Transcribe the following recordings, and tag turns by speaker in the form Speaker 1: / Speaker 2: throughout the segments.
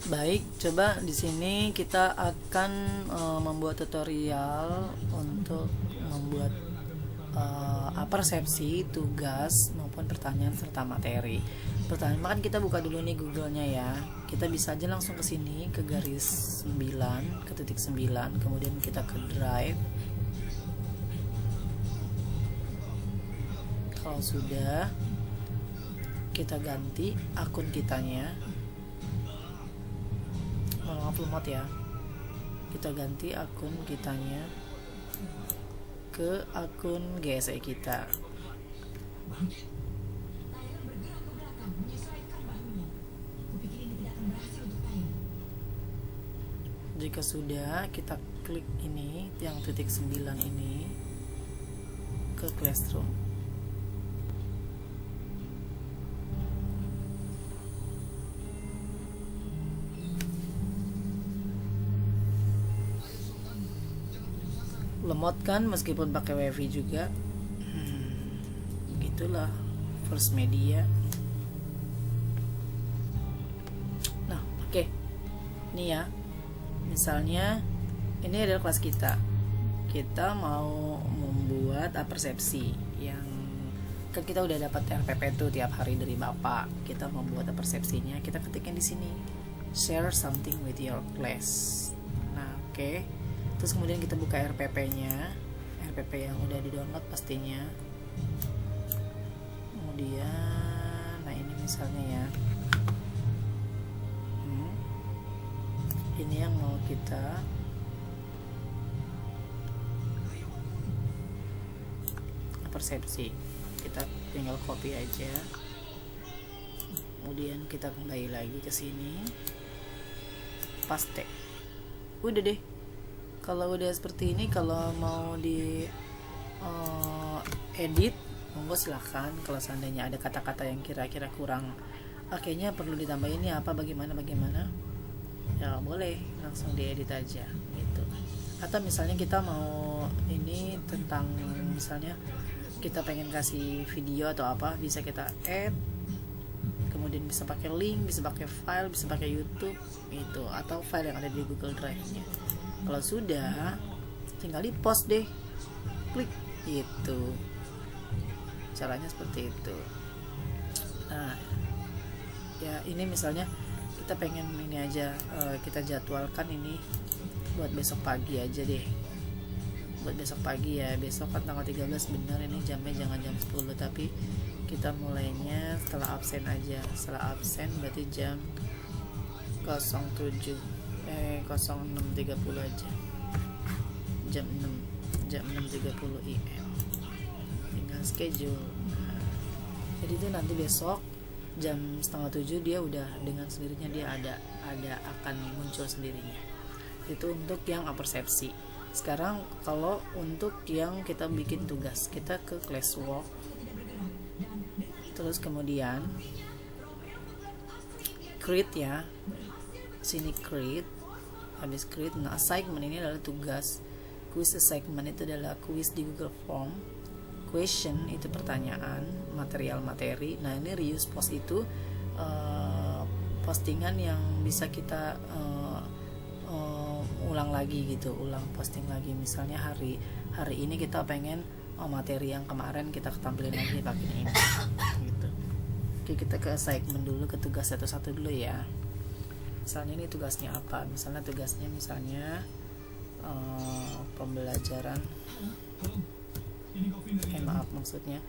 Speaker 1: Baik, coba di sini kita akan membuat tutorial untuk membuat persepsi, tugas maupun pertanyaan serta materi. Pertanyaan kan kita buka dulu nih Google-nya ya. Kita bisa aja langsung ke sini ke garis 9, ke titik 9, kemudian kita ke Drive. Kalau sudah, kita ganti akun kitanya. Upload ya, kita ganti akun kitanya ke akun GSE kita. Jika sudah, kita klik ini yang titik 9 ini ke Classroom. Lemot kan meskipun pakai wifi juga. Begitulah First Media. Nah, oke. Ini ya. Misalnya ini adalah kelas kita. Kita mau membuat persepsi yang kan kita udah dapat RPP tuh tiap hari dari Bapak. Kita membuat persepsinya, kita ketikkan di sini. Share something with your class. Nah, oke. Terus kemudian kita buka RPP-nya, RPP yang udah di-download pastinya. Kemudian, nah ini misalnya ya, ini yang mau kita persepsi. Kita tinggal copy aja. Kemudian kita kembali lagi ke sini, paste. Udah deh. Kalau udah seperti ini, kalau mau di edit, monggo silahkan. Kalau seandainya ada kata-kata yang kira-kira kurang, kayaknya perlu ditambah ini apa, bagaimana, ya boleh langsung diedit aja gitu. Atau misalnya kita mau ini tentang, misalnya kita pengen kasih video atau apa, bisa kita add, kemudian bisa pakai link, bisa pakai file, bisa pakai YouTube itu, atau file yang ada di Google Drive-nya. Kalau sudah, tinggal di post deh, klik gitu. Caranya seperti itu. Nah, ya ini misalnya kita pengen ini aja, kita jadwalkan ini buat besok pagi aja deh. Buat besok pagi ya, besok kan tanggal 13 bener, ini jamnya jangan jam 10, tapi kita mulainya setelah absen aja. Setelah absen berarti jam 06.30 aja, jam 6.30 IM, tinggal schedule. Jadi itu nanti besok jam 6:30 dia udah dengan sendirinya dia ada akan muncul sendirinya. Itu untuk yang persepsi. Sekarang kalau untuk yang kita bikin tugas, kita ke classwork, terus kemudian create ya, sini create. Habis create, nah assignment ini adalah tugas. Quiz assignment itu adalah quiz di Google Form. Question itu pertanyaan, material materi. Nah ini reuse post itu postingan yang bisa kita ulang lagi gitu, ulang posting lagi. Misalnya hari ini kita pengen materi yang kemarin kita tampilin lagi pakai ini gitu. Oke, kita ke assignment dulu, ke tugas satu-satu dulu ya. Misalnya ini tugasnya apa? Misalnya tugasnya pembelajaran maksudnya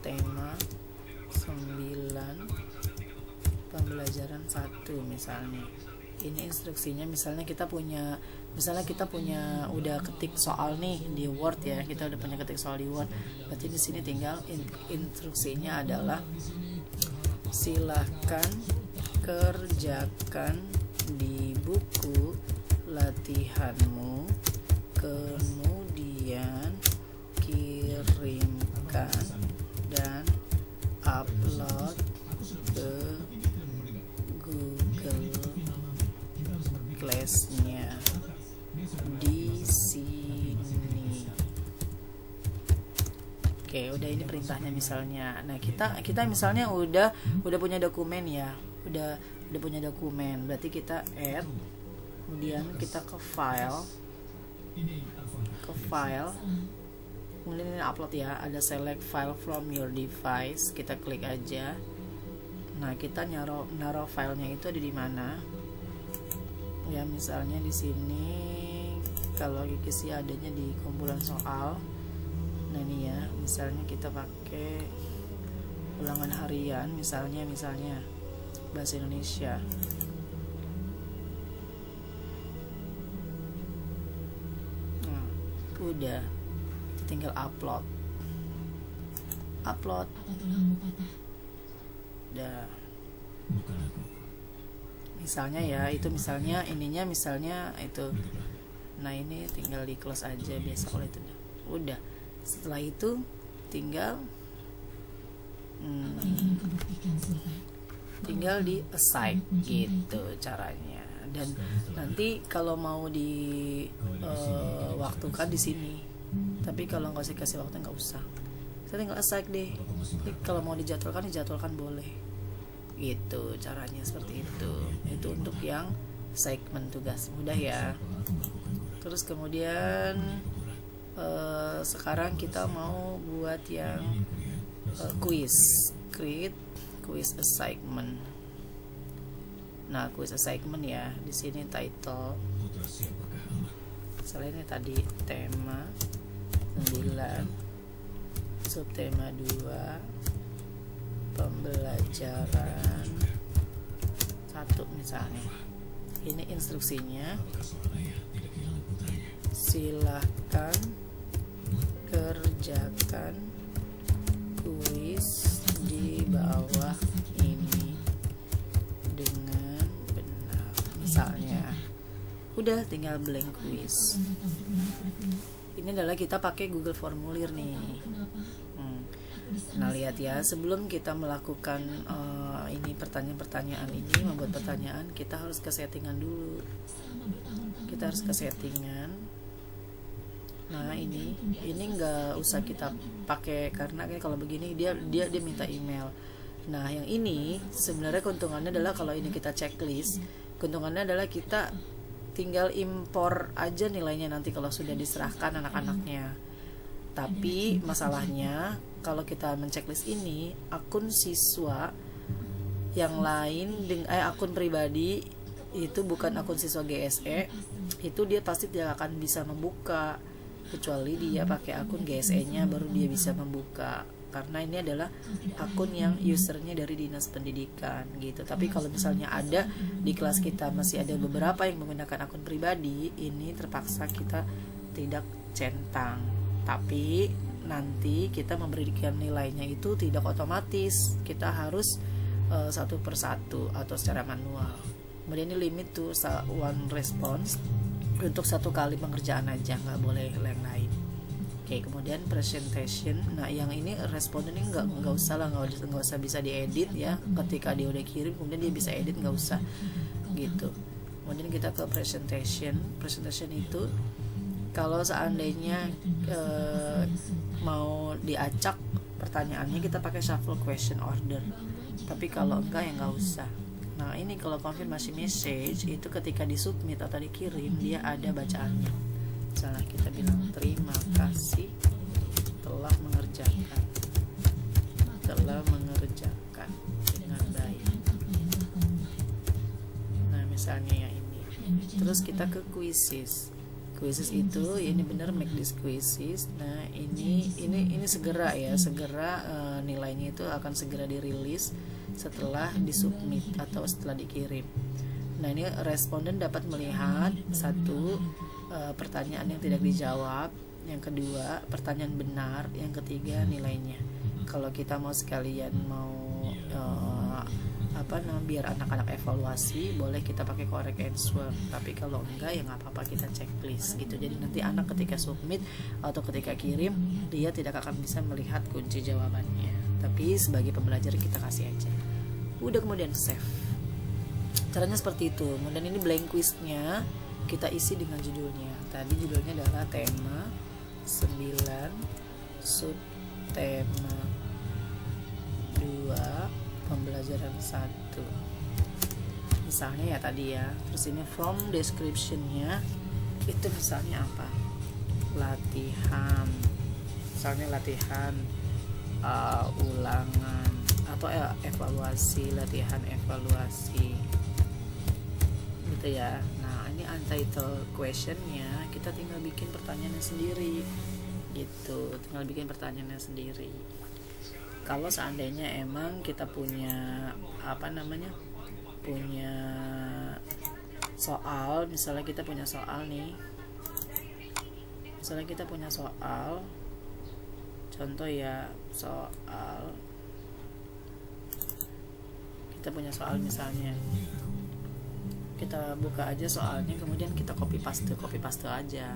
Speaker 1: tema 9 pembelajaran 1 misalnya. Ini instruksinya, misalnya kita punya udah ketik soal nih di Word ya. Kita udah punya ketik soal di Word. Berarti di sini tinggal instruksinya adalah silakan kerjakan di buku latihanmu, kemudian kirimkan dan upload ke Google Class-nya di sini. Oke, udah ini perintahnya misalnya. Nah, kita misalnya udah punya dokumen ya. udah punya dokumen, berarti kita add, kemudian kita ke file, kemudian ini upload ya, ada select file from your device, kita klik aja. Nah, kita naruh filenya itu ada di mana? Ya, misalnya di sini. Kalau Kiki sih adanya di kumpulan soal. Nah, ini ya, misalnya kita pakai ulangan harian, misalnya bahasa Indonesia. Nah, udah, tinggal upload. Udah. Misalnya ya, itu misalnya ininya itu. Nah, ini tinggal di close aja biasa kalau itu udah. Setelah itu tinggal di assign gitu caranya. Dan nanti kalau mau di waktukan di sini, tapi kalau nggak kasih waktu nggak usah, saya tinggal assign deh. Jadi, kalau mau dijadwalkan boleh gitu caranya, seperti itu. Itu untuk yang segmen tugas, mudah ya. Terus kemudian sekarang kita mau buat yang create quiz assignment. Nah, quiz assignment ya, di sini title, misalnya ini tadi tema 9, subtema 2, pembelajaran 1 misalnya. Ini instruksinya, silakan kerjakan kuis di bawah ini dengan benar, misalnya. Udah, tinggal blank kuis. Ini adalah kita pakai Google Formulir nih. Nah, lihat ya, sebelum kita melakukan ini pertanyaan-pertanyaan ini, membuat pertanyaan, kita harus ke settingan dulu. Kita harus ke settingan. Nah, ini nggak usah kita pakai, karena kalau begini dia minta email. Nah, yang ini sebenarnya keuntungannya adalah kalau ini kita checklist, keuntungannya adalah kita tinggal impor aja nilainya nanti kalau sudah diserahkan anak-anaknya. Tapi masalahnya kalau kita menceklis ini, akun siswa yang lain akun pribadi itu bukan akun siswa GSE, itu dia pasti tidak akan bisa membuka, kecuali dia pakai akun GSE-nya baru dia bisa membuka, karena ini adalah akun yang usernya dari Dinas Pendidikan gitu. Tapi kalau misalnya ada di kelas kita masih ada beberapa yang menggunakan akun pribadi, ini terpaksa kita tidak centang. Tapi nanti kita memberikan nilainya itu tidak otomatis, kita harus satu persatu atau secara manual. Kemudian ini limit to one response, untuk satu kali pengerjaan aja, nggak boleh yang lain. Oke, kemudian presentation. Nah, yang ini responden ini nggak usah lah, nggak usah bisa diedit ya. Ketika dia udah kirim, kemudian dia bisa edit, nggak usah gitu. Kemudian kita ke presentation. Presentation itu kalau seandainya mau diacak pertanyaannya, kita pakai shuffle question order. Tapi kalau enggak ya nggak usah. Nah, ini kalau konfirmasi message itu ketika disubmit atau dikirim, dia ada bacaannya. Misalnya kita bilang terima kasih telah mengerjakan dengan baik. Nah, misalnya yang ini. Terus kita ke quizzes itu, ini benar make this quizzes. Nah, ini segera ya, nilainya itu akan segera dirilis setelah disubmit atau setelah dikirim. Nah, ini responden dapat melihat satu, pertanyaan yang tidak dijawab, yang kedua pertanyaan benar, yang ketiga nilainya. Kalau kita mau sekalian biar anak-anak evaluasi, boleh kita pakai correct answer. Tapi kalau enggak ya nggak apa-apa, kita checklist gitu. Jadi nanti anak ketika submit atau ketika kirim, dia tidak akan bisa melihat kunci jawabannya. Tapi sebagai pembelajar kita kasih aja. Udah, kemudian save. Caranya seperti itu. Kemudian ini blank quiznya kita isi dengan judulnya. Tadi judulnya adalah tema 9, subtema 2, pembelajaran 1. misalnya ya tadi ya. Terus ini from description-nya itu misalnya apa, latihan, misalnya latihan ulangan atau evaluasi, latihan evaluasi gitu ya. Nah ini untitled questionnya kita tinggal bikin pertanyaannya sendiri gitu, tinggal bikin pertanyaannya sendiri. Kalau seandainya emang kita punya punya soal, misalnya kita punya soal nih, contoh ya, kita punya soal misalnya, kita buka aja soalnya, kemudian kita copy paste aja.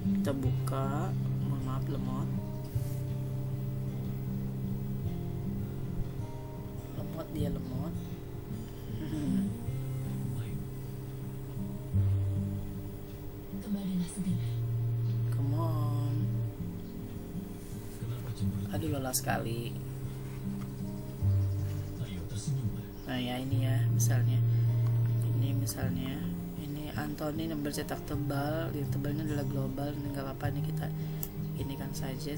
Speaker 1: Kita buka, mohon maaf lemot dia lemot. Come on, aduh lelah sekali. Nah ya ini ya, misalnya ini Anthony yang bercetak tebal, yang tebalnya adalah global, nggak apa-apa nih, kita ini kan saja,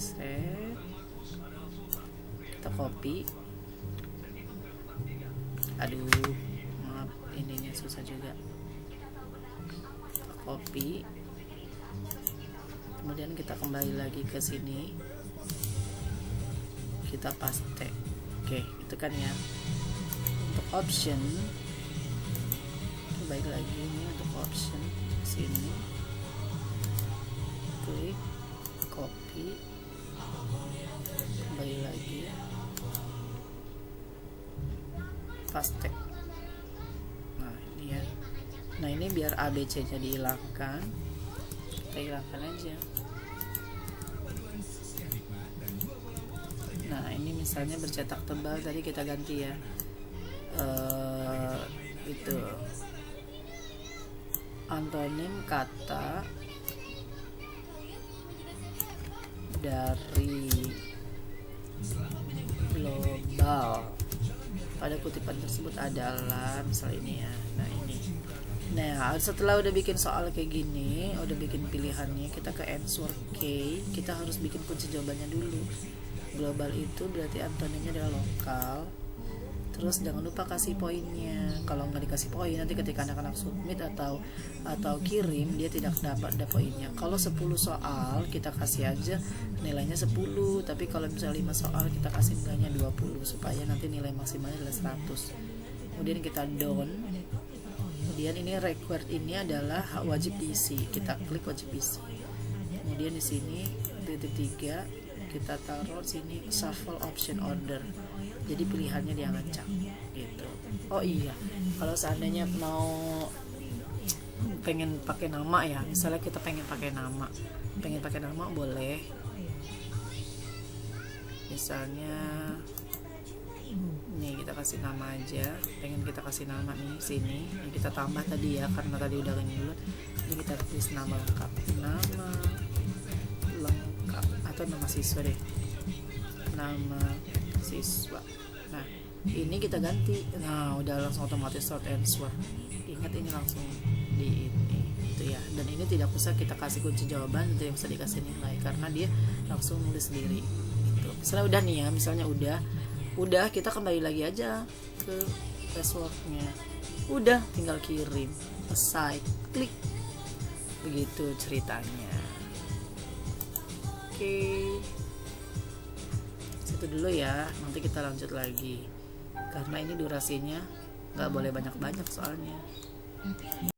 Speaker 1: kita copy. Aduh maaf, ininya susah juga. Kita copy, kemudian kita kembali lagi ke sini, kita paste. Oke, itu kan ya. Untuk option, baik lagi ini untuk option, sini klik copy, kembali lagi paste. Nah ini ya, nah ini biar ABC nya dihilangkan, kita hilangkan aja. Nah ini misalnya bercetak tebal, tadi kita ganti ya, itu antonim kata dari global pada kutipan tersebut adalah misal ini ya. Nah ini, nah setelah udah bikin soal kayak gini, udah bikin pilihannya, kita ke answer key, kita harus bikin kunci jawabannya dulu. Global itu berarti antonimnya adalah lokal. Terus jangan lupa kasih poinnya. Kalau nggak dikasih poin, nanti ketika anak-anak submit atau kirim, dia tidak dapat poinnya. Kalau 10 soal kita kasih aja nilainya 10, tapi kalau misalnya 5 soal kita kasih nilainya 20 supaya nanti nilai maksimalnya adalah 100. Kemudian kita done. Kemudian ini required, ini adalah wajib diisi. Kita klik wajib diisi. Kemudian di sini titik 3 kita taruh sini shuffle option order. Jadi pilihannya dia ngacak gitu. Oh iya, kalau seandainya mau pengen pakai nama ya, misalnya kita pengen pakai nama boleh. Misalnya nih kita kasih nama aja, pengen kita kasih nama nih sini, ini kita tambah tadi ya, karena tadi udah ini dulu. Jadi kita tulis nama lengkap atau nama siswa deh, nama siswa. Nah ini kita ganti, nah udah langsung otomatis short answer. Ingat ini langsung di ini itu ya, dan ini tidak usah kita kasih kunci jawaban, tidak usah dikasih nilai karena dia langsung nulis sendiri gitu. Misalnya udah nih ya, misalnya udah kita kembali lagi aja ke passwordnya, udah tinggal kirim, selesai, klik, begitu ceritanya. Oke, situ dulu ya, nanti kita lanjut lagi karena ini durasinya nggak boleh banyak-banyak soalnya.